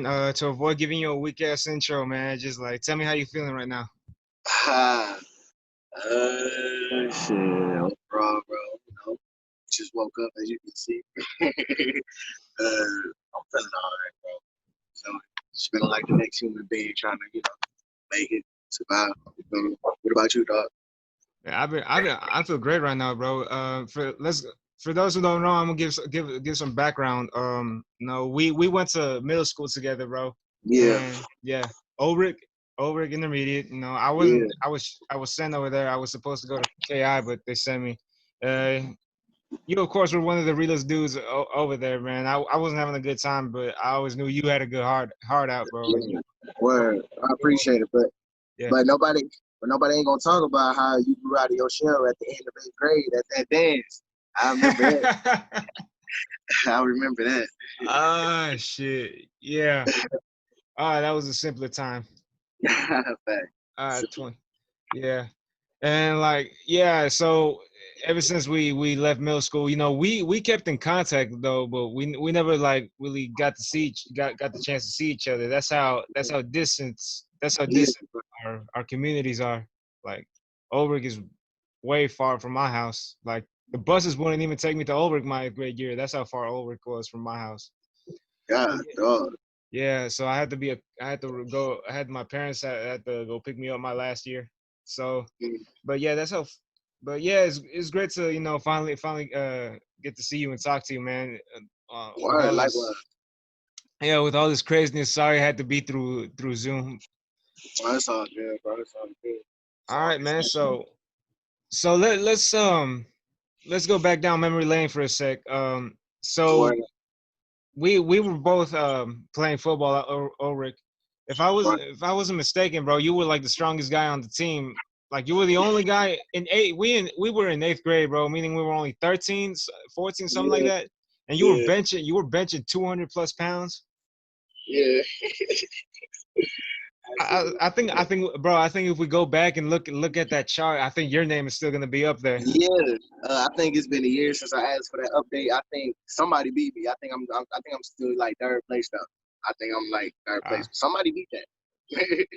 man. To avoid giving you a weak ass intro, man. Just like tell me how you feeling right now. Ah, shit, overall, bro. Just woke up as you can see. I'm feeling alright, bro. So, just feeling like the next human being trying to, make it, survive. What about you, dog? Yeah, I feel great right now, bro. For those who don't know, I'm gonna give some background. We went to middle school together, bro. Yeah, And yeah, Ulrich, Ulrich Intermediate. yeah, I was sent over there. I was supposed to go to KI, but they sent me. Uh, you of course were one of the realest dudes over there, man. I wasn't having a good time, but I always knew you had a good heart out, bro. And yeah. Word. I appreciate it, but yeah. but nobody, nobody ain't gonna talk about how you grew out of your shell at the end of 8th grade at that dance. I remember that. I remember that. Ah, shit. Yeah. Ah, that was a simpler time. Fact. 20. Yeah. And like, yeah, so ever since we left middle school, we kept in contact though, but we never like really got the chance to see each other. That's how Yeah, distant our communities are. Like Ulrich is way far from my house. Like the buses wouldn't even take me to Ulrich my grade year. That's how far Ulrich was from my house. God, dog. Yeah, so I had to go. I had my parents had to go pick me up my last year. So, but yeah, But yeah, it's great to finally get to see you and talk to you, man. With Word, all likewise. this, yeah, with all this craziness. Sorry, I had to be through Zoom. Oh, it's all good, bro. It's all good. It's All right, always man. good. So let's go back down memory lane for a sec. So Word, we were both playing football at Ulrich. word. If I wasn't mistaken, bro, you were like the strongest guy on the team. Like you were the only guy in we were in 8th grade, bro, meaning we were only 13, 14, something like Yeah, that. And yeah, you were benching 200 plus pounds. yeah. I think, bro, I think if we go back and look at that chart, I think your name is still gonna be up there. Yeah, I think it's been a year since I asked for that update. I think somebody beat me. I think I'm still like third place though. I think I'm like third place. Ah, Somebody beat that.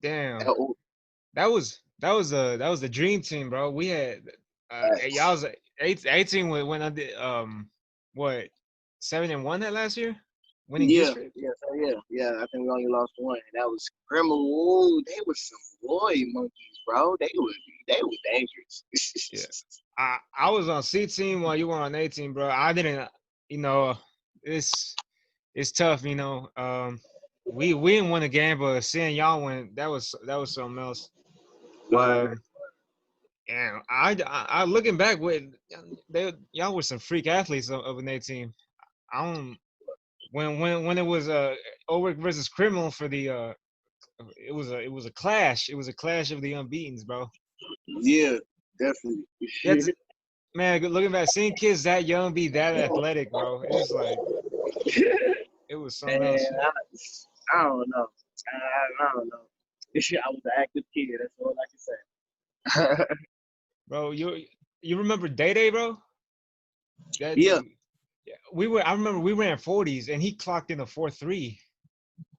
damn. Oh, That was the dream team, bro. We had y'all was 18 when I did what 7-1 that last year, winning yeah, district. yeah, so yeah. I think we only lost one, and that was Grandma. Ooh, they were some boy monkeys, bro. They were dangerous. Yeah, I was on C team while you were on A team, bro. I didn't, you know, it's it's tough, we didn't win a game, but seeing y'all win, that was something else. Word. Um, and I looking back with y'all were some freak athletes of an A team. I don't when it was Ulrich versus Criminal for the it was a clash. It was a clash of the unbeatens, bro. Yeah, definitely. Yeah, man, looking back, seeing kids that young be that athletic, bro, it's like it was something Man, else, I don't know. I don't know. I was an active kid. That's all I can say. bro. You remember Day Day, bro? That Yeah, yeah, we were. I remember we ran 40s and he clocked in a 4.3.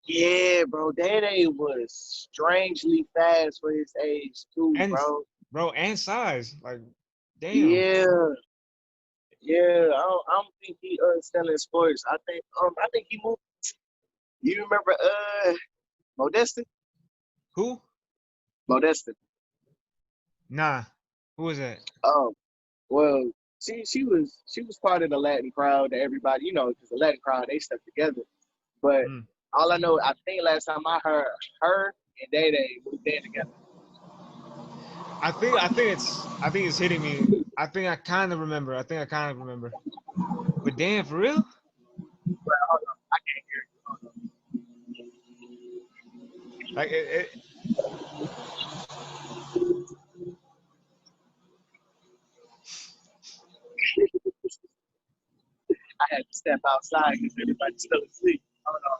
yeah, bro. Daddy was strangely fast for his age too, And bro. bro, and size, like, damn. Yeah, yeah. I don't think he still in sports. I think he moved. You remember Modesta? Who? Modesta. Nah. Who was that? Oh, well, she was part of the Latin crowd that everybody, because the Latin crowd they stuck together. But Mm. all I know, I think last time I heard her and Day Day moved in together. I think it's hitting me. I think I kind of remember. I think I kind of remember. But damn, for real? But hold on, I can't hear you. Like I had to step outside because everybody's still asleep. Hold on.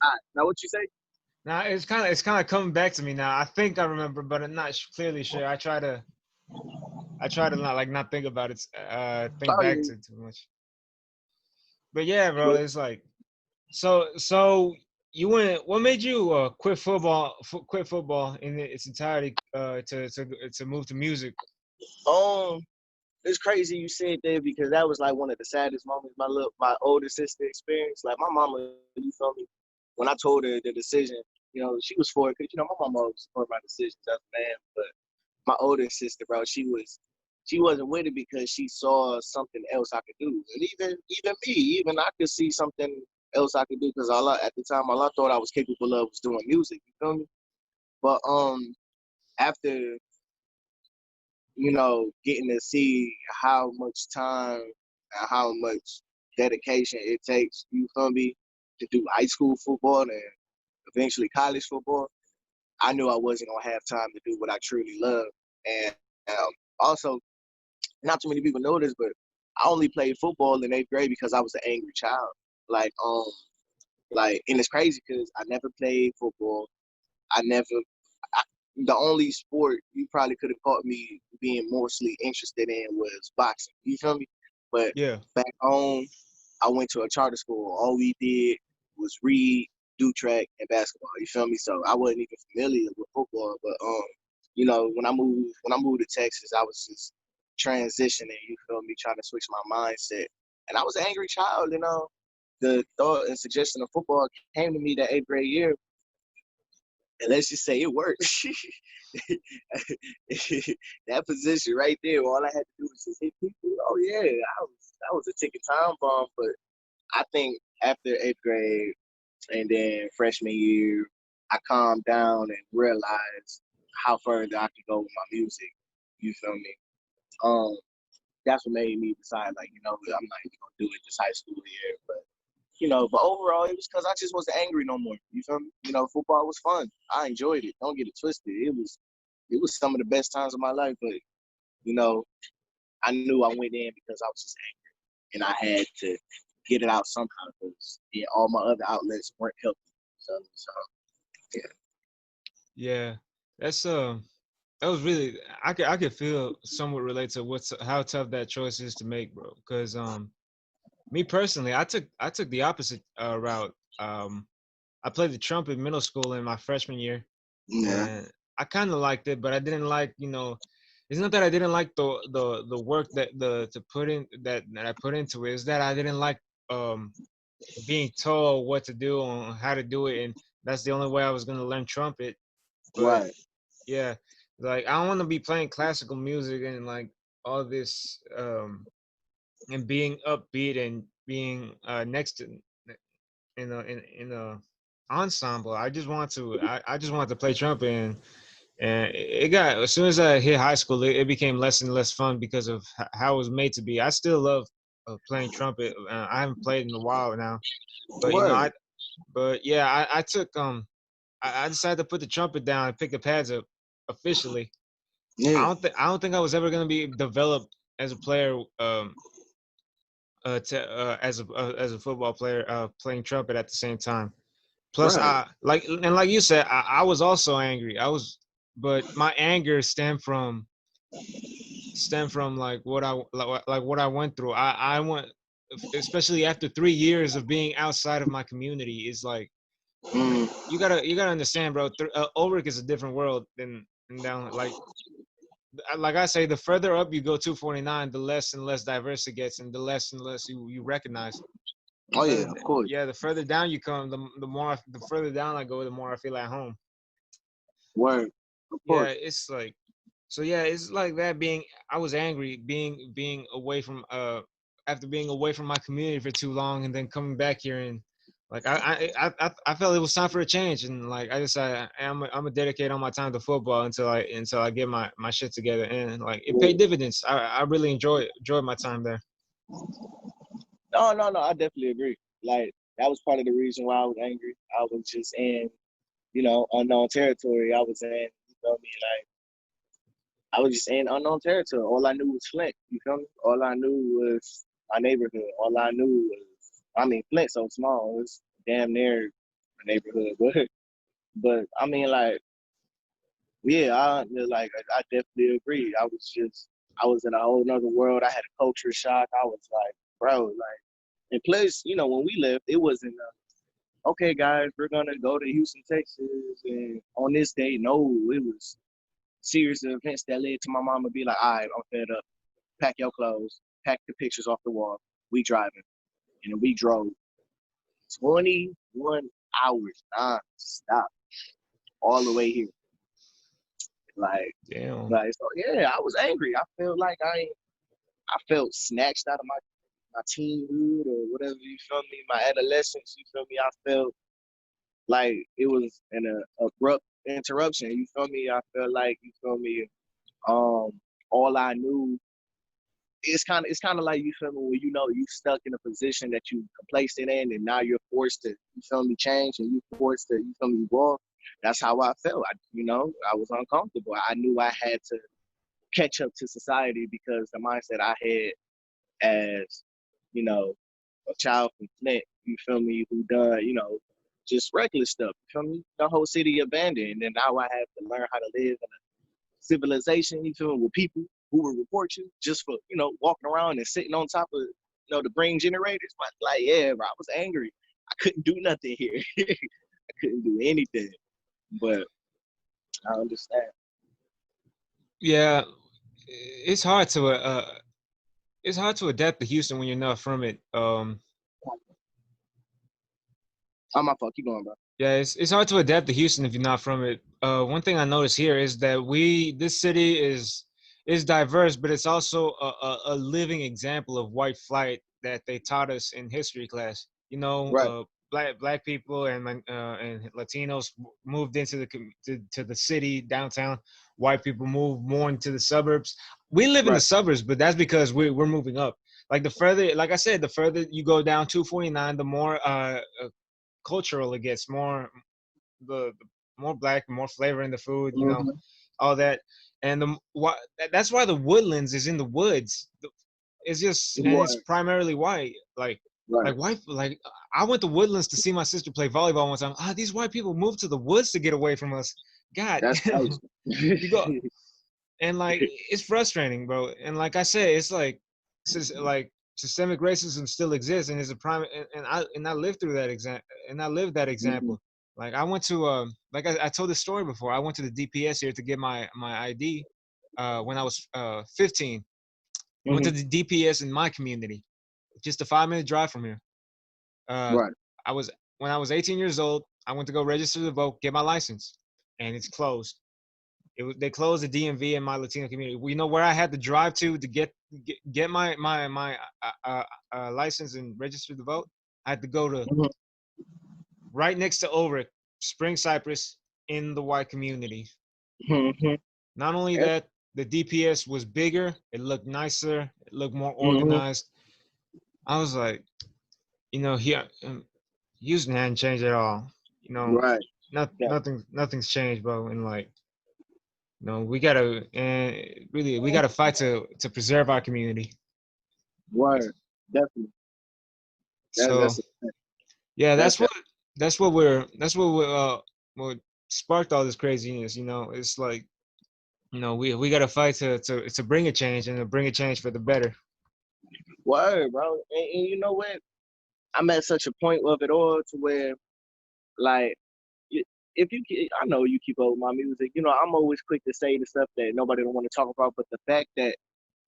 All right, now what you say? Now it's kind of coming back to me now. I think I remember, but I'm not clearly sure. I try to. I try to not think about it, think Oh back yeah. to too much. But yeah, bro, it's like so you went. What made you quit football in its entirety to move to music? Um, it's crazy you said that because that was like one of the saddest moments my older sister experienced. Like my mama, you feel me? When I told her the decision, she was for it because my mama always support my decisions as a man. But my older sister, bro, she wasn't with it because she saw something else I could do, and even me, even I could see something else I could do because at the time all I thought I was capable of was doing music. You feel me? But after getting to see how much time and how much dedication it takes, you feel me, to do high school football and eventually college football, I knew I wasn't gonna have time to do what I truly love. And also, not too many people know this, but I only played football in 8th grade because I was an angry child. Like, and it's crazy because I never played football. I never the only sport you probably could have caught me being mostly interested in was boxing. You feel me? But Yeah, back home, I went to a charter school. All we did was read, do track, and basketball. You feel me? So I wasn't even familiar with football. But when I moved to Texas, I was just transitioning. You feel me? Trying to switch my mindset, and I was an angry child. The thought and suggestion of football came to me that 8th grade year, and let's just say it worked. That position right there, all I had to do was just hit people. Oh yeah, I was a ticking time bomb. But I think after 8th grade and then freshman year, I calmed down and realized how further I could go with my music. You feel me? Um, that's what made me decide, like, I'm not even gonna do it this high school year. But overall, it was because I just wasn't angry no more. You feel me? Football was fun. I enjoyed it. Don't get it twisted. It was some of the best times of my life. But you know, I knew I went in because I was just angry, and I had to get it out somehow because all my other outlets weren't helping. So yeah. yeah. That's that was really I could feel somewhat relate to what's how tough that choice is to make, bro. Because me personally, I took the opposite route. I played the trumpet in middle school in my freshman year, Yeah. and I kind of liked it, but I didn't like, it's not that I didn't like the work that the to put in that I put into it. It's that I didn't like um being told what to do and how to do it, and that's the only way I was gonna learn trumpet. But Right. yeah, like I don't want to be playing classical music and like all this and being upbeat and being next to in a ensemble. I just want to play trumpet, and it got, as soon as I hit high school, it became less and less fun because of how it was made to be. I still love playing trumpet. I haven't played in a while now, but Word. but yeah, I took I decided to put the trumpet down and pick the pads up officially. Yeah. I don't think I was ever gonna be developed as a player, as a football player, playing trumpet at the same time. Plus, Right. like you said, I was also angry. But my anger stemmed from like what I went through. I went, especially after 3 years of being outside of my community. Is like Mm. you gotta understand, bro. Ulrich is a different world than down. Like I say, the further up you go, 249, the less and less diverse it gets, and the less and less you recognize. Oh yeah, of course. Yeah, the further down you come, the further down I go, the more I feel at home. Word. Of Yeah, course. it's like, so yeah, it's like that. I was angry being away from after being away from my community for too long, and then coming back here, and like I felt it was time for a change, and like I decided I'm gonna dedicate all my time to football until I get my shit together, and like it paid dividends. I really enjoyed my time there. No, no, no. I definitely agree. Like that was part of the reason why I was angry. I was just in, unknown territory. I was in, you feel me? Like I was just in unknown territory. All I knew was Flint. You feel me? All I knew was my neighborhood. All I knew was, I mean, Flint's so small. It's damn near a neighborhood, but I mean, like, yeah, I definitely agree. I was just I was in a whole nother world. I had a culture shock. I was like, bro, like, and plus, you know, when we left, it wasn't okay, guys, we're gonna go to Houston, Texas, and on this day, no, it was series of events that led to my mama be like, all right, I'm fed up. Pack your clothes, pack the pictures off the wall. We driving, and we drove 21 hours non-stop all the way here. Like, Damn. like, so yeah, I was angry. I felt like I felt snatched out of my teenhood or whatever, you feel me, my adolescence, you feel me, I felt like it was an abrupt interruption, you feel me, I felt like, you feel me, um, all I knew, it's kind of like, you feel me, when you know you stuck in a position that you complacent in and now you're forced to, you feel me, change and you forced to, you feel me, evolve. That's how I felt. I was uncomfortable. I knew I had to catch up to society because the mindset I had as, you know, a child from Flint, you feel me, who done, just reckless stuff. You feel me? The whole city abandoned. And now I have to learn how to live in a civilization, you feel me, with people who will report you just for, walking around and sitting on top of, the brain generators. But like, yeah, bro, I was angry. I couldn't do nothing here. I couldn't do anything. But I understand. Yeah, it's hard to adapt to Houston when you're not from it. I'm my fault. Keep going, bro. Yeah, it's hard to adapt to Houston if you're not from it. One thing I noticed here is that this city is diverse, but it's also a living example of white flight that they taught us in history class. Right, Black people and Latinos moved into to the city downtown. White people moved more into the suburbs. We live in the right. suburbs, but that's because we're moving up. Like like I said, the further you go down 249, the more cultural it gets, the more black, more flavor in the food, Mm-hmm. all that. And that's why the Woodlands is in the woods. And it's Right, primarily white. right. Like white, like I went to Woodlands to see my sister play volleyball one time. These white people moved to the woods to get away from us. God, That's you go, crazy. and like it's frustrating, bro. And like I said, it's like systemic racism still exists, and is a prime. And I lived through that and I lived that Mm-hmm. example. Like I went to like I told this story before. I went to the DPS here to get my ID when I was 15. I went Mm-hmm. to the DPS in my community, just a 5 minute drive from here. Uh, Right. I was When I was 18 years old. I went to go register to vote, get my license, and it's closed. They closed the DMV in my Latino community. You know where I had to drive to get my license and register to vote. I had to go to Mm-hmm. right next to Ulrich, Spring Cypress, in the white community. Mm-hmm. Not only Yep. that, the DPS was bigger. It looked nicer. It looked more Mm-hmm. organized. I was like, here, Houston hadn't changed at all. You know, Right. Yeah. nothing's changed, bro. And like, we gotta and really we gotta fight to preserve our community. Word. Definitely. So That's a yeah, that's that. what sparked all this craziness. It's like we gotta fight to bring a change and to bring a change for the better. Word, bro. And you know what? I'm at such a point of it all to where, like, if I know you keep up with my music. I'm always quick to say the stuff that nobody don't want to talk about, but the fact that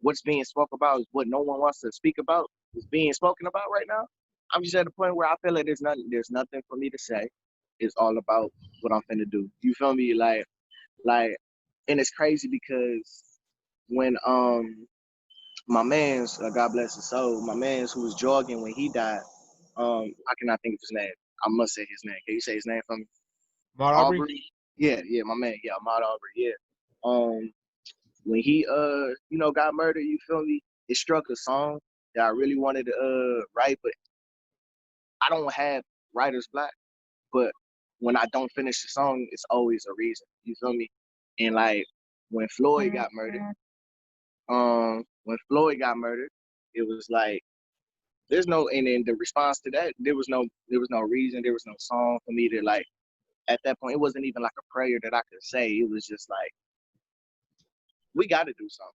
what's being spoken about is what no one wants to speak about is being spoken about right now. I'm just at a point where I feel like there's nothing for me to say. It's all about what I'm finna do. You feel me? Like, and it's crazy because when my man's God bless his soul, my man's who was jogging when he died, I cannot think of his name. I must say his name. Can you say his name for me? Maud Aubrey. Aubrey. Yeah, yeah, my man. Yeah, Ahmad Aubrey. Yeah. When he got murdered, you feel me? It struck a song that I really wanted to write, but I don't have writer's block. But when I don't finish the song, it's always a reason. You feel me? And like when Floyd got murdered, it was like there's no, and in the response to that, there was no reason, there was no song for me to like. At that point, it wasn't even like a prayer that I could say. It was just like we got to do something.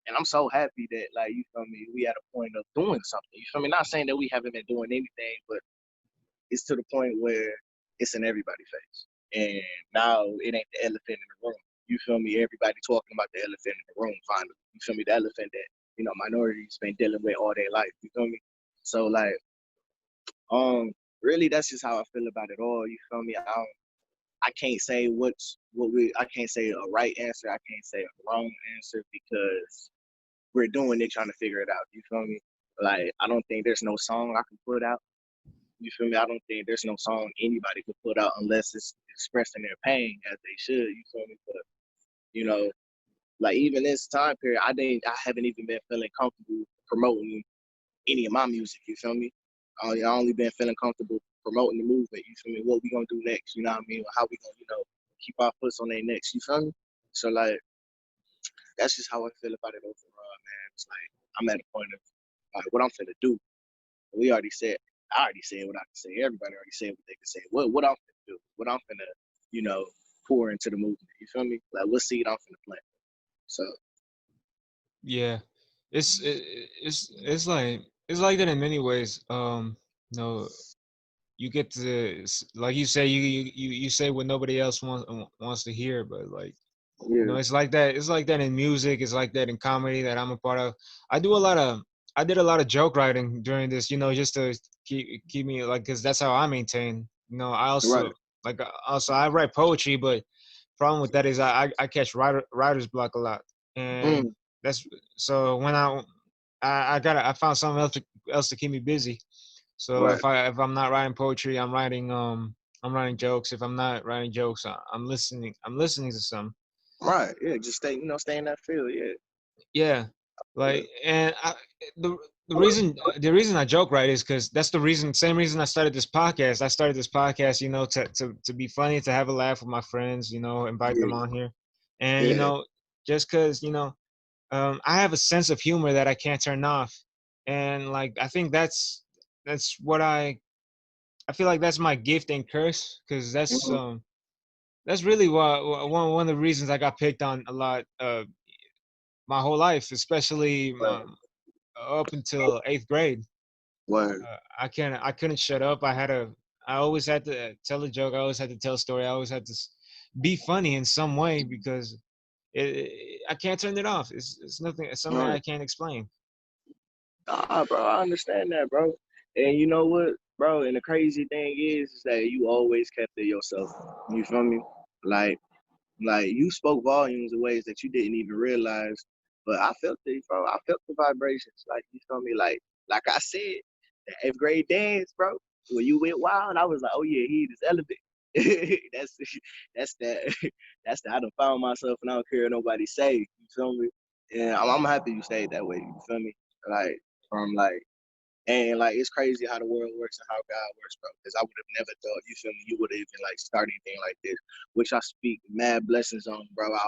And I'm so happy that, like, you feel me, we at a point of doing something. You feel me? Not saying that we haven't been doing anything, but it's to the point where it's in everybody's face. And now it ain't the elephant in the room. You feel me? Everybody talking about the elephant in the room finally. You feel me? The elephant that, minorities been dealing with all their life. You feel me? So like, really that's just how I feel about it all. You feel me? I can't say I can't say a right answer. I can't say a wrong answer because we're doing it trying to figure it out. You feel me? Like, I don't think there's no song I can put out. You feel me? I don't think there's no song anybody could put out unless it's expressing their pain as they should. You feel me? But you know, like even this time period, I haven't even been feeling comfortable promoting any of my music. You feel me? I only been feeling comfortable promoting the movement. You feel me? What we gonna do next? You know what I mean? How we gonna keep our foot on their necks? You feel me? So like that's just how I feel about it overall, man. It's like I'm at a point of like what I'm finna do. We already said, I already said what I can say. Everybody already said what they can say. What I'm finna do, what I'm finna, pour into the movement. You feel me? Like what seed I'm finna plant. So Yeah, it's like that in many ways. You know, you get to like you say you say what nobody else wants to hear, but like yeah, it's like that. It's like that in music. It's like that in comedy that I'm a part of. I do a lot of I did a lot of joke writing during this, just to keep me like because that's how I maintain. I right. also also I write poetry, but problem with that is I catch writer's block a lot, and Mm, that's so when I found something else to keep me busy. So right, if I'm not writing poetry, I'm writing jokes. If I'm not writing jokes, I'm listening to some. right. Yeah, just stay in that field. Yeah, Yeah, yeah. and the the reason I joke, right, is because that's the same reason I started this podcast. I started this podcast, to be funny, to have a laugh with my friends, invite them Yeah, on here, and yeah. just because I have a sense of humor that I can't turn off, and like I think that's what I feel like that's my gift and curse, because Mm-hmm. that's really one of the reasons I got picked on a lot my whole life, especially Word, up until eighth grade. word. I couldn't shut up. I always had to tell a joke. I always had to tell a story. I always had to be funny in some way because I can't turn it off. It's nothing. It's something Right. I can't explain. Ah, bro, I understand that, bro. And you know what, bro? And the crazy thing is that you always kept it yourself. You feel me? Like, like you spoke volumes in ways that you didn't even realize. But I felt it, bro. I felt the vibrations. Like, you feel me? Like I said, the eighth grade dance, bro. When you went wild, I was like, oh yeah, he is elevated. That's that. That's that. I done found myself, and I don't care what nobody say. You feel me? And I'm happy you stayed that way. You feel me? Like from like and like it's crazy how the world works and how God works, bro. Because I would have never thought, you feel me, you would have even like started anything like this, which I speak mad blessings on, bro. I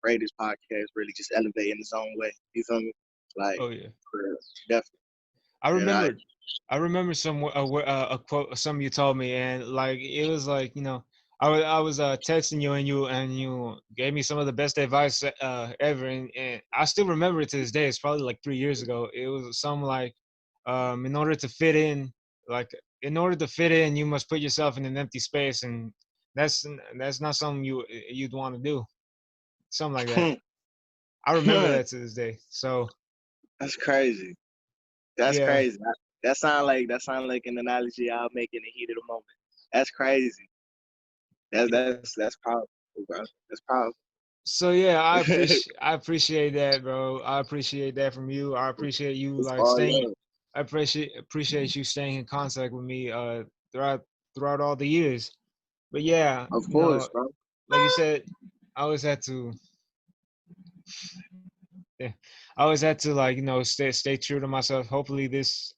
pray this podcast really just elevate in its own way. You feel me? Like, Oh yeah. for real, definitely. I And I, remember, I remember a quote some you told me, and like it was like I was texting you, and you gave me some of the best advice ever, and I still remember it to this day. It's probably like 3 years ago. It was some like in order to fit in, like in order to fit in, you must put yourself in an empty space, and that's that's not something you'd want to do. Something like that. I remember that to this day. So that's crazy. That's yeah. crazy. That sound like an analogy I'll make in the heat of the moment. That's crazy. That's powerful, bro. That's powerful. So yeah, I appreciate that, bro. I appreciate that from you. I appreciate you It's like all staying. love. I appreciate you staying in contact with me throughout all the years. But yeah, Of course, bro. like you said, I always had to. Yeah, I always had to like stay true to myself. Hopefully this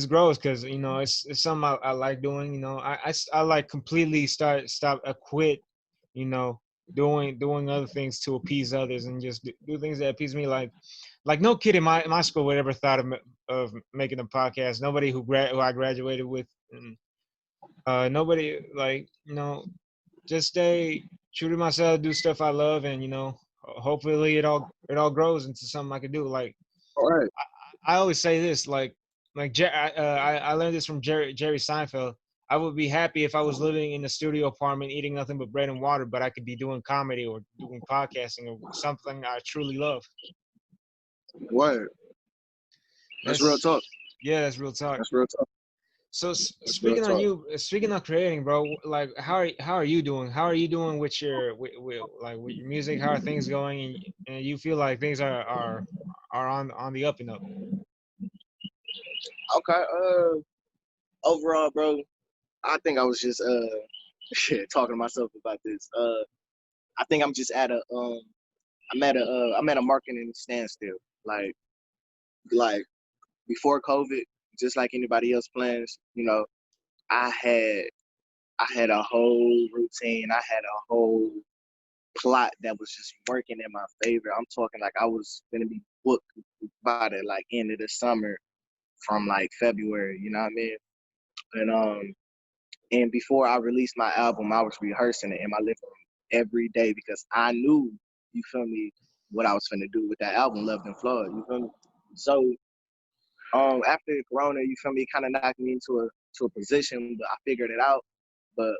grows because it's something I like doing. I like completely stop I quit. You know, doing other things to appease others and just do things that appease me. Like no kid in my school would ever thought of making a podcast. Nobody who I graduated with. And, nobody like just stay true to myself, do stuff I love, and hopefully it all grows into something I could do. Like All right. I always say this, I learned this from Jerry Seinfeld. I would be happy if I was living in a studio apartment eating nothing but bread and water, but I could be doing comedy or doing podcasting or something I truly love. Word. That's real That's talk. yeah, that's real talk. That's real talk. So That's real talk. speaking of creating, bro, like how are you doing? How are you doing with your with your music? How are things going? And you feel like things are on the up and up. Okay. Overall, bro, I think I was just talking to myself about this. I think I'm just at a I'm at a marketing standstill. Like before COVID, just like anybody else plans, I had I had a whole routine. I had a whole plot that was just working in my favor. I'm talking like I was gonna be booked by the like end of the summer from like February, you know what I mean? And before I released my album, I was rehearsing it in my living room every day because I knew, you feel me, what I was gonna do with that album, Loved and Flawed, you feel me? So after Corona, you feel me, kind of knocked me into a position, but I figured it out. But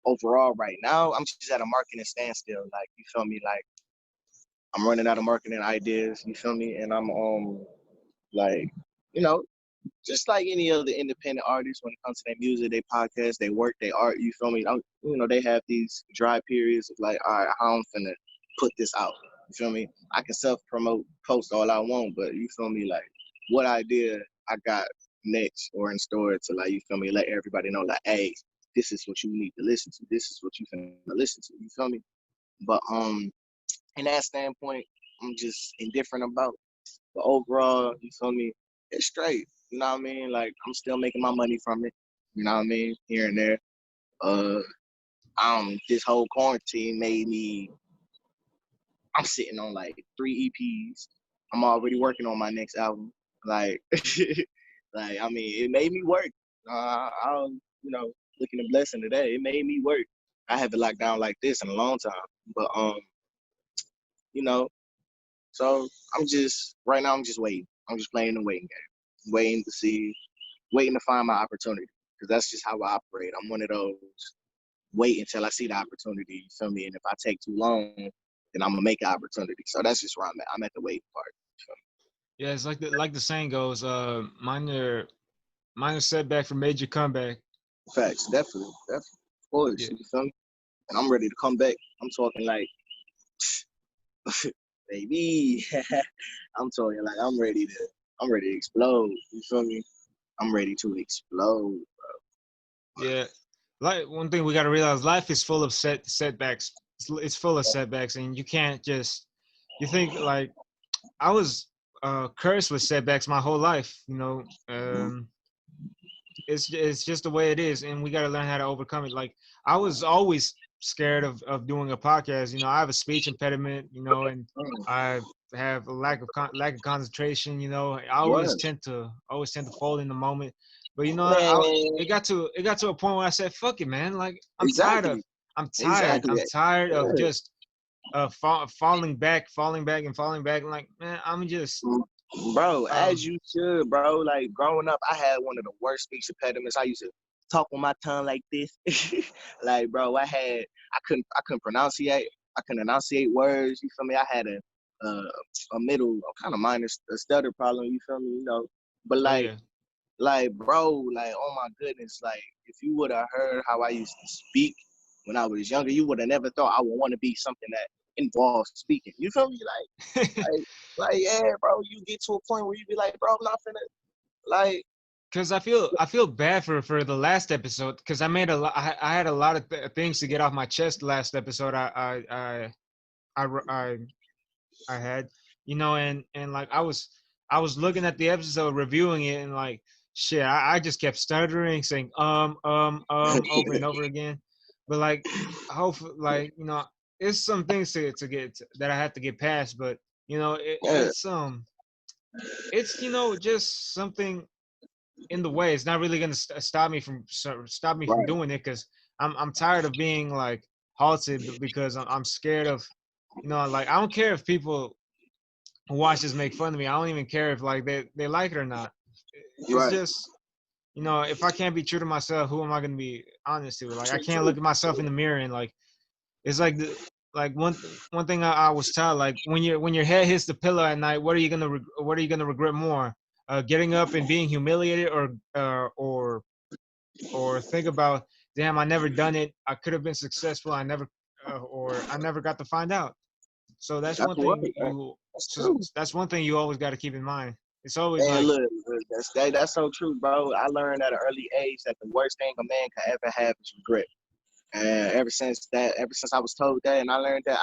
overall, right now, I'm just at a marketing standstill. Like, you feel me, like I'm running out of marketing ideas, you feel me, and I'm like, you know, just like any other independent artist when it comes to their music, their podcast, they work, they art, you feel me? They have these dry periods of like, all right, how I'm finna put this out. You feel me? I can self-promote, post all I want, but you feel me? Like, what idea I got next or in store to like, you feel me? Let everybody know like, hey, this is what you need to listen to. This is what you finna listen to. You feel me? But in that standpoint, I'm just indifferent about. But overall, you feel me? It's straight. You know what I mean? Like I'm still making my money from it. You know what I mean? Here and there. Uh, this whole quarantine made me. I'm sitting on like 3 EPs. I'm already working on my next album. Like, like I mean, it made me work. I'm, looking a blessing today. It made me work. I haven't locked down like this in a long time. But you know, so I'm just right now. I'm just waiting. I'm just playing the waiting game, waiting to see, waiting to find my opportunity. Because that's just how I operate. I'm one of those wait until I see the opportunity. You feel me? And if I take too long, then I'm gonna make an opportunity. So that's just where I'm at. I'm at the waiting part. Yeah, it's like the saying goes, minor setback for major comeback. Facts, definitely, definitely. Of course, Yeah. you feel me? And I'm ready to come back. I'm talking like, baby. I'm talking like I'm ready to explode. You feel me? I'm ready to explode. Yeah, like one thing we got to realize, life is full of setbacks. It's full of setbacks, and you can't just. You think like I was cursed with setbacks my whole life. It's just the way it is, and we got to learn how to overcome it. Like I was always scared of doing a podcast. I have a speech impediment. And I have a lack of concentration. I What? always tend to fall in the moment. But Man, it got to a point where I said, "Fuck it, man! Like exactly. I'm tired. Exactly. I'm tired of Yeah. just falling back, falling back, and falling back. Like, man, I'm just Bro, um as you should, bro. Like growing up, I had one of the worst speech impediments. I used to talk with my tongue like this. Like, bro, I couldn't pronunciate. I couldn't enunciate words. You feel me? I had a middle, a kind of minor stutter problem. You feel me? But oh yeah. like, bro, like, oh my goodness, like, if you would have heard how I used to speak when I was younger, you would have never thought I would want to be something that involves speaking. You feel me? Like, yeah, bro, you get to a point where you be like, bro, I'm not finna, like, Because I feel bad for the last episode because I made a lot. I had a lot of things to get off my chest last episode. I had, and like I was looking at the episode, reviewing it, and like shit, I just kept stuttering, saying over and over again. But like, hopefully, like it's some things to get that I have to get past. But it, yeah, it's just something in the way. It's not really gonna stop me from right, doing it because I'm tired of being like halted because I'm scared of. like I don't care if people who watch this make fun of me. I don't even care if like they like it or not. It's Right. just if I can't be true to myself, who am I gonna be honest to? Like I True, can't true. look at myself in the mirror and like it's like one thing I was taught, like when your head hits the pillow at night, what are you gonna regret more? Getting up and being humiliated, or think about, damn, I never done it. I could have been successful. Or I never got to find out. So that's That's one right. thing That's true. that's one thing you always got to keep in mind. It's always And like, look, that's so true, bro. I learned at an early age that the worst thing a man can ever have is regret. And ever since I was told that, and I learned that,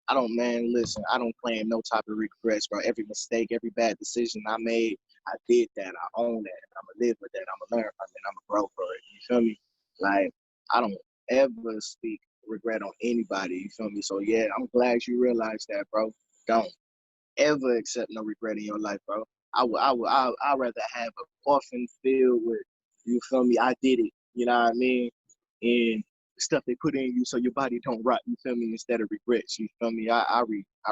man, listen, I don't claim no type of regrets, bro. Every mistake, every bad decision I made, I did that. I own that. And I'm going to live with that. I'm going to learn from it. I'm going to grow from it. You feel me? Like, I don't ever speak regret on anybody. You feel me? So, yeah, I'm glad you realized that, bro. Don't ever accept no regret in your life, bro. I'd rather have a coffin filled with, you feel me? I did it. You know what I mean? And stuff they put in you so your body don't rot. You feel me? Instead of regrets. You feel me? I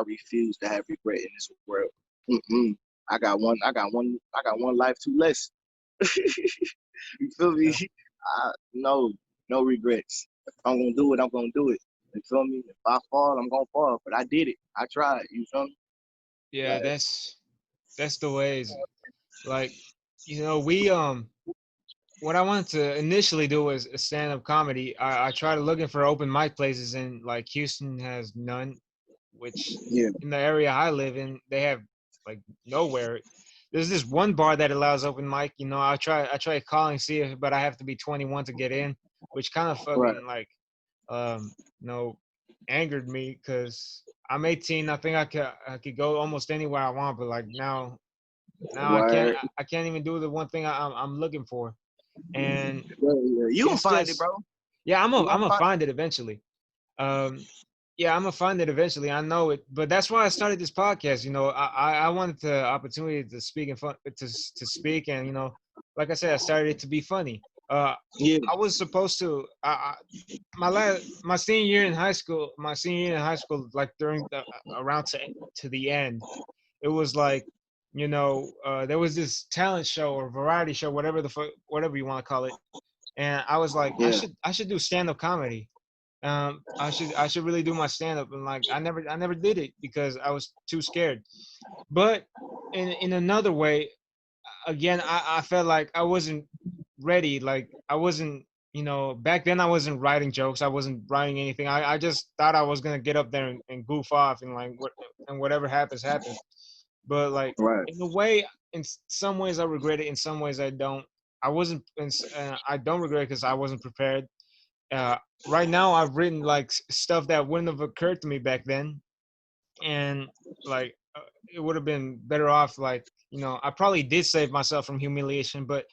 refuse to have regret in this world. Mm-mm. I got one life too less. You feel me? yeah, No, no regrets. If I'm gonna do it, I'm gonna do it. You feel me? If I fall, I'm gonna fall. But I did it. I tried. You feel me? yeah, Like, that's the ways. Like, we what I wanted to initially do was a stand-up comedy. I tried looking for open mic places, and like Houston has none, which yeah, in the area I live in, they have like nowhere. There's this one bar that allows open mic. I try calling, see if, but I have to be 21 to get in, which kind of right, fucking like um you know angered me because I'm 18. I think I could go almost anywhere I want, but like now I can't word. I can't even do the one thing I'm looking for, and Yeah, yeah. You gonna it's find it, just, bro. yeah, You I'm gonna gonna find find it eventually. um yeah, I'm gonna find it eventually. I know it, but that's why I started this podcast. I wanted the opportunity to speak and fun to speak, and like I said, I started it to be funny. it. I was supposed to. My senior year in high school. My senior year in high school, like during around to the end, it was like, there was this talent show or variety show, whatever you want to call it, and I was like, Yeah, yeah, I should do stand up comedy. I should really do my stand up, and like I never did it because I was too scared. But in another way, again, I felt like I wasn't ready. Like I wasn't, back then I wasn't writing jokes. I wasn't writing anything. I just thought I was gonna get up there and goof off and like and whatever happens happens. But like right. in a way, in some ways I regret it. In some ways I don't. I don't regret it because I wasn't prepared. uh, right now I've written like stuff that wouldn't have occurred to me back then, and like it would have been better off. Like I probably did save myself from humiliation, but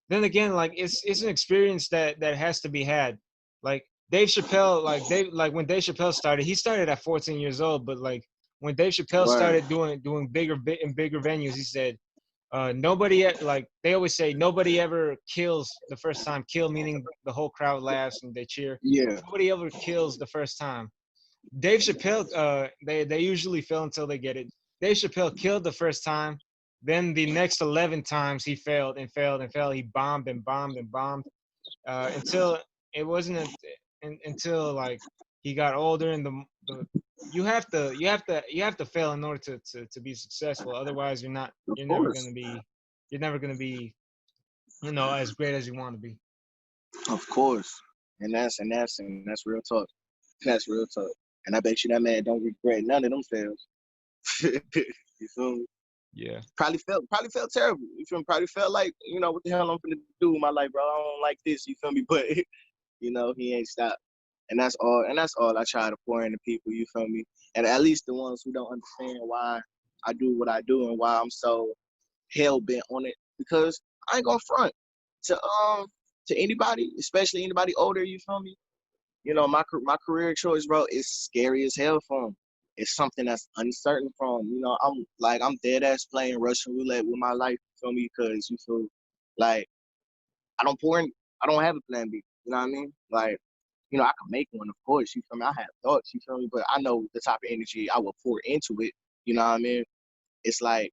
then again, like it's an experience that has to be had. Like Dave Chappelle, when Dave Chappelle started, he started at 14 years old, but like when Dave Chappelle Word. started doing bigger and bigger venues, he said, like they always say, nobody ever kills the first time. Kill meaning the whole crowd laughs and they cheer. Yeah, Nobody ever kills the first time. Dave Chappelle, they usually fail until they get it. Dave Chappelle killed the first time. Then the next 11 times he failed and failed and failed. He bombed and bombed and bombed, until it wasn't until like he got older, and the you have to fail in order to be successful. Otherwise, of you're never course, gonna be you're never gonna be as great as you want to be. of course. And that's real talk. That's real talk. And I bet you that man don't regret none of them fails. You feel me? Yeah, Probably felt terrible. You feel me? Probably felt like, what the hell I'm finna do with my life, bro. I don't like this. You feel me? But he ain't stopped. And that's all I try to pour into people, you feel me? And at least the ones who don't understand why I do what I do and why I'm so hell bent on it. Because I ain't gonna front to anybody, especially anybody older, you feel me? My career choice, bro, is scary as hell for them. It's something that's uncertain for them. I'm dead ass playing Russian roulette with my life, you feel me? Because you feel like I don't pour in, I don't have a plan B. You know what I mean? Like, I can make one, of course. You feel me? I have thoughts. You feel me? But I know the type of energy I will pour into it. You know what I mean? It's like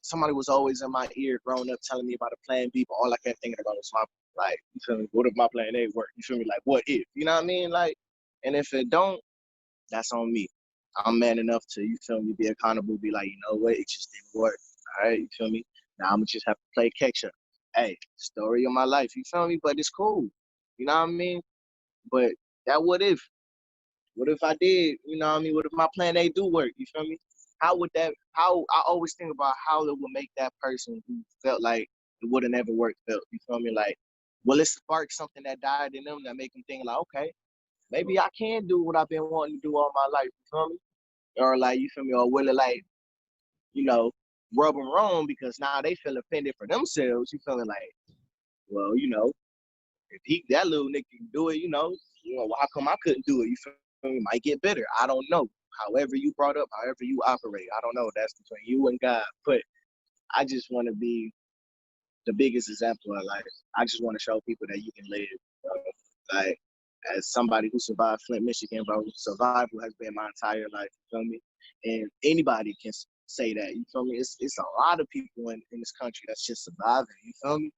somebody was always in my ear growing up telling me about a plan B, but all I kept thinking about was like, you feel me? What if my plan A work? You feel me? Like, what if? You know what I mean? Like, and if it don't, that's on me. I'm man enough to, you feel me, be accountable, be like, you know what, it just didn't work. All right, you feel me? Now I'm gonna just have to play catch up. Hey, story of my life, you feel me? But it's cool. You know what I mean? But that what if I did, you know what I mean? What if my plan A do work? You feel me? How I always think about how it would make that person who felt like it would have never worked felt. You feel me? Like, will it spark something that died in them that make them think like, okay, maybe I can do what I've been wanting to do all my life. You feel me? Or like, you feel me? Or will it like, you know, rub them wrong because now they feel offended for themselves. You feeling like, well, if that little nigga can do it, how come I couldn't do it? You feel me? Might get better. I don't know. However you brought up, however you operate, I don't know. That's between you and God. But I just want to be the biggest example of life. I just want to show people that you can live, bro. Like, as somebody who survived Flint, Michigan, bro, survival has been my entire life. You feel me? And anybody can say that. You feel me? It's a lot of people in this country that's just surviving. You feel me?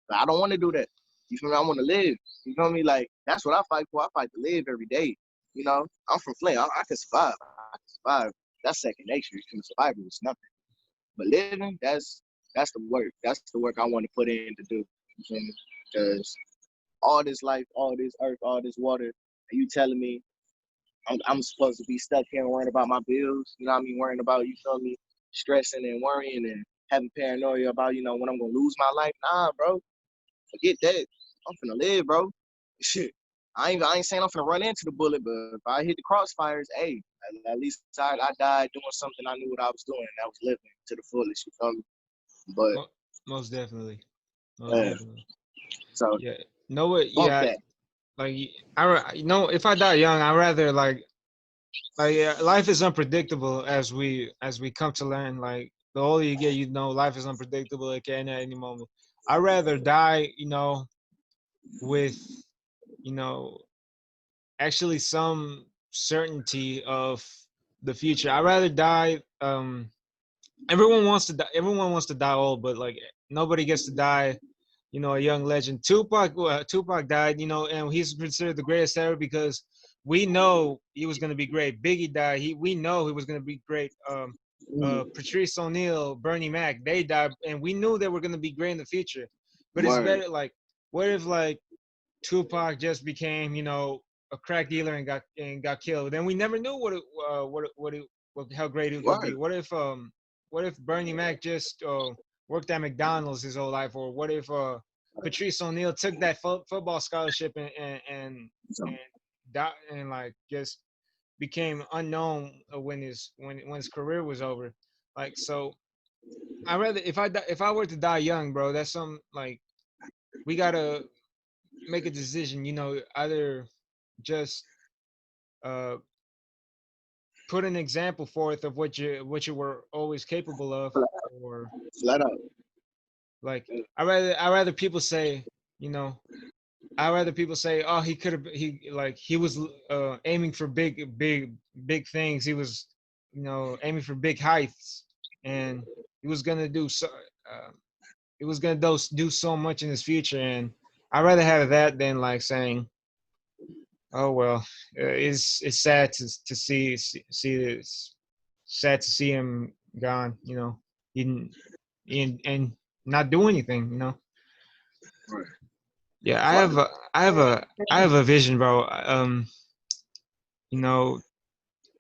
But I don't want to do that. You feel me? I want to live. You feel me? Like, that's what I fight for. I fight to live every day. I'm from Flint. I can survive. I can survive. That's second nature. You can survive is nothing. But living, that's the work. That's the work I want to put in to do. You feel me? Because all this life, all this earth, all this water, and you telling me I'm supposed to be stuck here and worrying about my bills, you know what I mean? Worrying about, you feel me, stressing and worrying and having paranoia about, when I'm gonna lose my life. Nah, bro. Forget that. I'm finna live, bro. Shit. I ain't saying I'm finna run into the bullet, but if I hit the crossfires, hey, at least I died doing something I knew what I was doing, and that was living to the fullest, you feel me? But Most definitely. Most uh, definitely. so Yeah. Know what? bump Yeah. that. Like if I die young, I rather yeah, life is unpredictable as we come to learn. Like the older you get, life is unpredictable. It can end at any moment. I rather die, with you know actually some certainty of the future. I rather die. Everyone wants to die. Everyone wants to die old, but like nobody gets to die. A young legend. Tupac died. And he's considered the greatest ever because we know he was going to be great. Biggie died. We know he was going to be great. Patrice O'Neal, Bernie Mac, they died, and we knew they were going to be great in the future. But it's Word. better. Like, what if like Tupac just became, a crack dealer and got killed? Then we never knew how great he was gonna be. Word. What if Bernie Mac just worked at McDonald's his whole life, or what if Patrice O'Neal took that football scholarship So, and like just became unknown when his career was over. Like so, I rather if I were to die young, bro, that's some like we gotta make a decision, either just uh, put an example forth of what you were always capable of, or flat out. like I rather people say, you know, I rather people say, oh, he was aiming for big things. He was, aiming for big heights, and he was gonna do so. He was gonna do so much in his future, and I'd rather have that than like saying, oh well, it's sad to see this. Sad to see him gone. He didn't and not do anything. Right. Yeah, I Flat have a I have a I have a vision, bro. You know,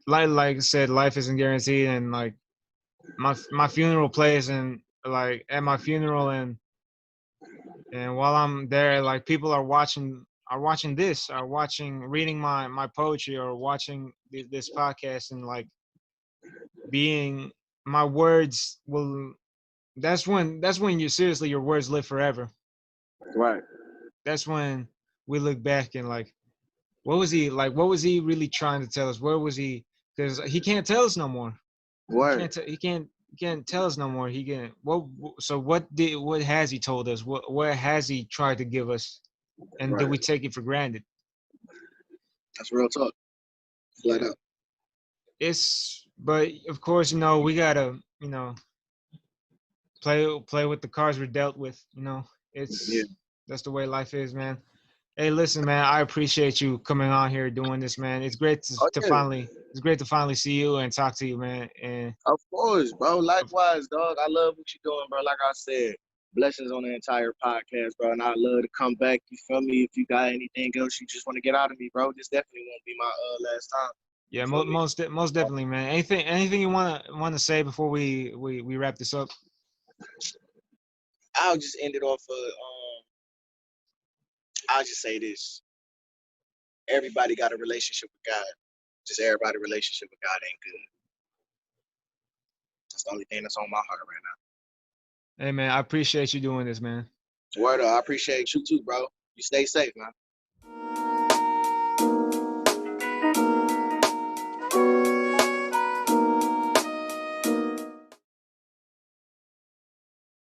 like I said, life isn't guaranteed, and like my funeral plays, and like at my funeral, and while I'm there, like people are watching this, are watching, reading my poetry, or watching this podcast, and like being my words will. That's when your words live forever. right. That's when we look back and like, what was he really trying to tell us? Where was he? Because he can't tell us no more. He Word. can't. He can't tell us no more. He can. So what has he told us? What has he tried to give us? and do Right. we take it for granted? That's real talk. Flat Yeah. out. But of course, we gotta, play with the cards we're dealt with. Yeah. That's the way life is, man. Hey, listen, man. I appreciate you coming on here doing this, man. It's great Oh to yeah. finally see you and talk to you, man. And Of course, bro. of Likewise, dog. I love what you're doing, bro. Like I said, blessings on the entire podcast, bro. And I love to come back. You feel me? If you got anything else you just want to get out of me, bro, this definitely won't be my last time. Yeah, You feel me? most definitely, man. Anything you wanna say before we wrap this up? I'll just end it off. I'll just say this: everybody got a relationship with God. Just everybody relationship with God ain't good. That's the only thing that's on my heart right Hey, man, I appreciate you doing this, man. now. Word up, I appreciate you too, bro. You stay safe, man.